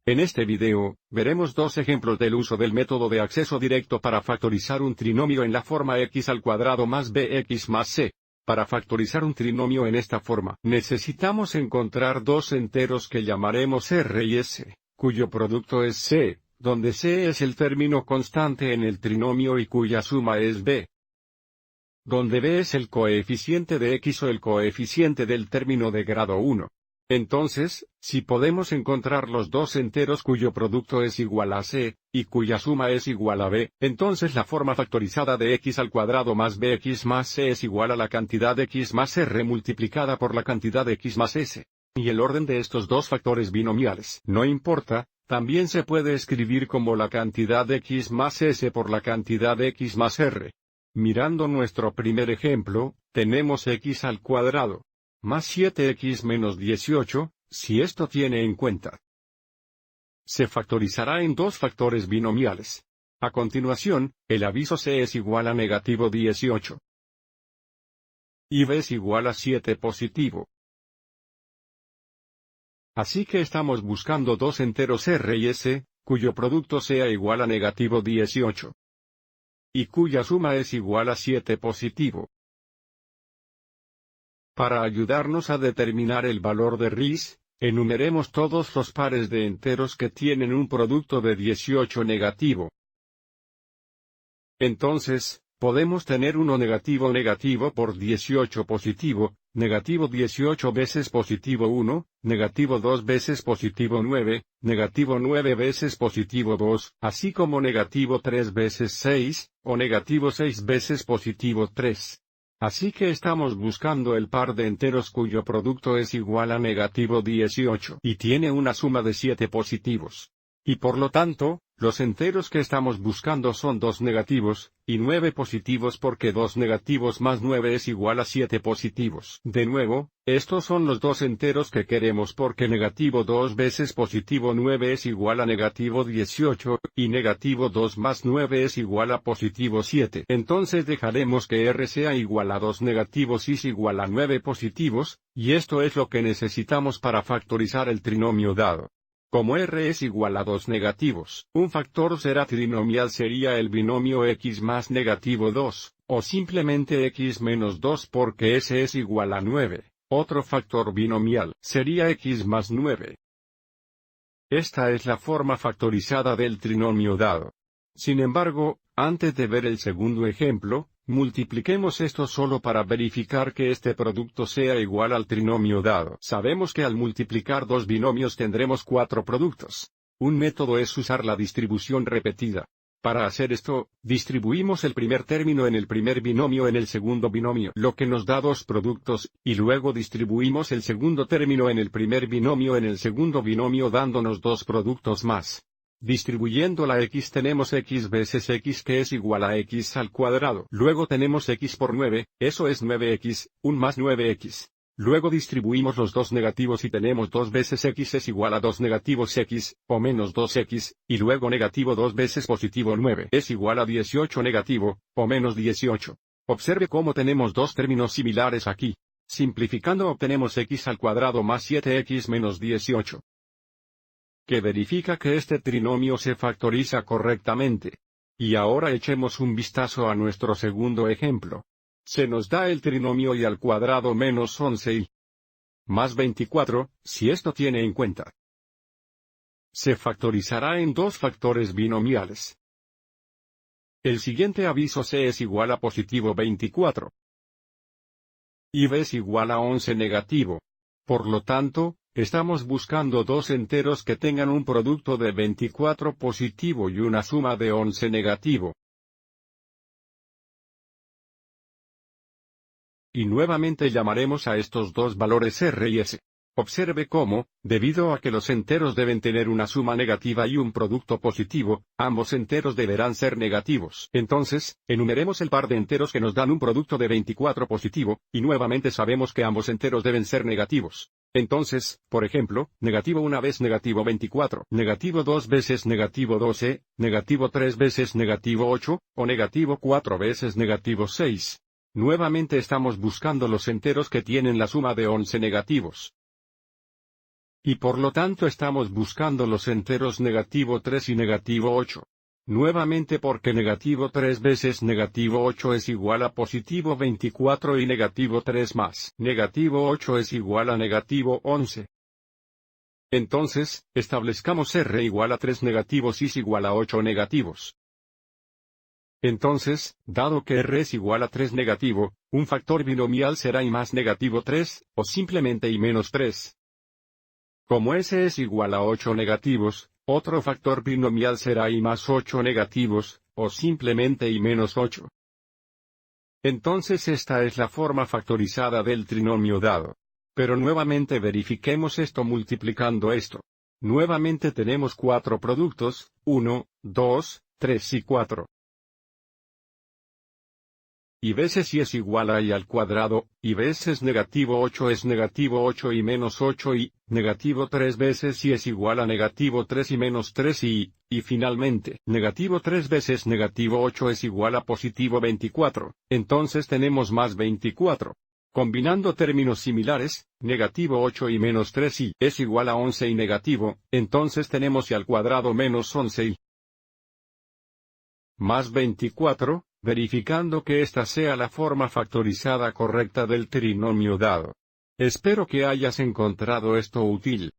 En este video, veremos dos ejemplos del uso del método de acceso directo para factorizar un trinomio en la forma x al cuadrado más bx más c. Para factorizar un trinomio en esta forma, necesitamos encontrar dos enteros que llamaremos r y s, cuyo producto es c, donde c es el término constante en el trinomio y cuya suma es b. Donde b es el coeficiente de x o el coeficiente del término de grado 1. Entonces, si podemos encontrar los dos enteros cuyo producto es igual a c, y cuya suma es igual a b, entonces la forma factorizada de x al cuadrado más bx más c es igual a la cantidad x más r multiplicada por la cantidad x más s. Y el orden de estos dos factores binomiales no importa, también se puede escribir como la cantidad x más s por la cantidad x más r. Mirando nuestro primer ejemplo, tenemos x al cuadrado más 7x menos 18, si esto tiene en cuenta. Se factorizará en dos factores binomiales. A continuación, el aviso c es igual a negativo 18. Y b es igual a 7 positivo. Así que estamos buscando dos enteros r y s, cuyo producto sea igual a negativo 18. Y cuya suma es igual a 7 positivo. Para ayudarnos a determinar el valor de RIS, enumeremos todos los pares de enteros que tienen un producto de 18 negativo. Entonces, podemos tener uno negativo por 18 positivo, negativo 18 veces positivo 1, negativo 2 veces positivo 9, negativo 9 veces positivo 2, así como negativo 3 veces 6, o negativo 6 veces positivo 3. Así que estamos buscando el par de enteros cuyo producto es igual a negativo 18 y tiene una suma de 7 positivos. Y por lo tanto, los enteros que estamos buscando son 2 negativos, y 9 positivos porque 2 negativos más 9 es igual a 7 positivos. De nuevo, estos son los dos enteros que queremos porque negativo 2 veces positivo 9 es igual a negativo 18, y negativo 2 más 9 es igual a positivo 7. Entonces dejaremos que r sea igual a 2 negativos y es igual a 9 positivos, y esto es lo que necesitamos para factorizar el trinomio dado. Como r es igual a 2 negativos, un factor será trinomial sería el binomio x más negativo 2, o simplemente x menos 2 porque s es igual a 9. Otro factor binomial sería x más 9. Esta es la forma factorizada del trinomio dado. Sin embargo, antes de ver el segundo ejemplo, multipliquemos esto solo para verificar que este producto sea igual al trinomio dado. Sabemos que al multiplicar dos binomios tendremos 4 productos. Un método es usar la distribución repetida. Para hacer esto, distribuimos el primer término en el primer binomio en el segundo binomio, lo que nos da 2 productos, y luego distribuimos el segundo término en el primer binomio en el segundo binomio dándonos 2 productos más. Distribuyendo la x tenemos x veces x que es igual a x al cuadrado. Luego tenemos x por 9, eso es 9x, un más 9x. Luego distribuimos los dos negativos y tenemos 2 veces x es igual a 2 negativos x, o menos 2x, y luego negativo 2 veces positivo 9 es igual a 18 negativo, o menos 18. Observe cómo tenemos dos términos similares aquí. Simplificando obtenemos x al cuadrado más 7x menos 18. Que verifica que este trinomio se factoriza correctamente. Y ahora echemos un vistazo a nuestro segundo ejemplo. Se nos da el trinomio y al cuadrado menos 11 y más 24, si esto tiene en cuenta. Se factorizará en dos factores binomiales. El siguiente aviso c es igual a positivo 24. Y b es igual a 11 negativo. Por lo tanto, estamos buscando dos enteros que tengan un producto de 24 positivo y una suma de 11 negativo. Y nuevamente llamaremos a estos dos valores r y s. Observe cómo, debido a que los enteros deben tener una suma negativa y un producto positivo, ambos enteros deberán ser negativos. Entonces, enumeremos el par de enteros que nos dan un producto de 24 positivo, y nuevamente sabemos que ambos enteros deben ser negativos. Entonces, por ejemplo, negativo 1 vez negativo 24, negativo 2 veces negativo 12, negativo 3 veces negativo 8, o negativo 4 veces negativo 6. Nuevamente estamos buscando los enteros que tienen la suma de 11 negativos. Y por lo tanto estamos buscando los enteros negativo 3 y negativo 8. Nuevamente porque negativo 3 veces negativo 8 es igual a positivo 24 y negativo 3 más negativo 8 es igual a negativo 11. Entonces, establezcamos R igual a 3 negativos y es igual a 8 negativos. Entonces, dado que R es igual a 3 negativo, un factor binomial será y más negativo 3, o simplemente y menos 3. Como S es igual a 8 negativos, otro factor binomial será y más 8 negativos, o simplemente y menos 8. Entonces esta es la forma factorizada del trinomio dado. Pero nuevamente verifiquemos esto multiplicando esto. Nuevamente tenemos 4 productos, 1, 2, 3 y 4. Y veces y es igual a y al cuadrado, y veces negativo 8 es negativo 8 y menos 8 y, negativo 3 veces y es igual a negativo 3 y menos 3 y finalmente, negativo 3 veces negativo 8 es igual a positivo 24, entonces tenemos más 24. Combinando términos similares, negativo 8 y menos 3 y es igual a 11 y negativo, entonces tenemos y al cuadrado menos 11 y más 24, verificando que esta sea la forma factorizada correcta del trinomio dado. Espero que hayas encontrado esto útil.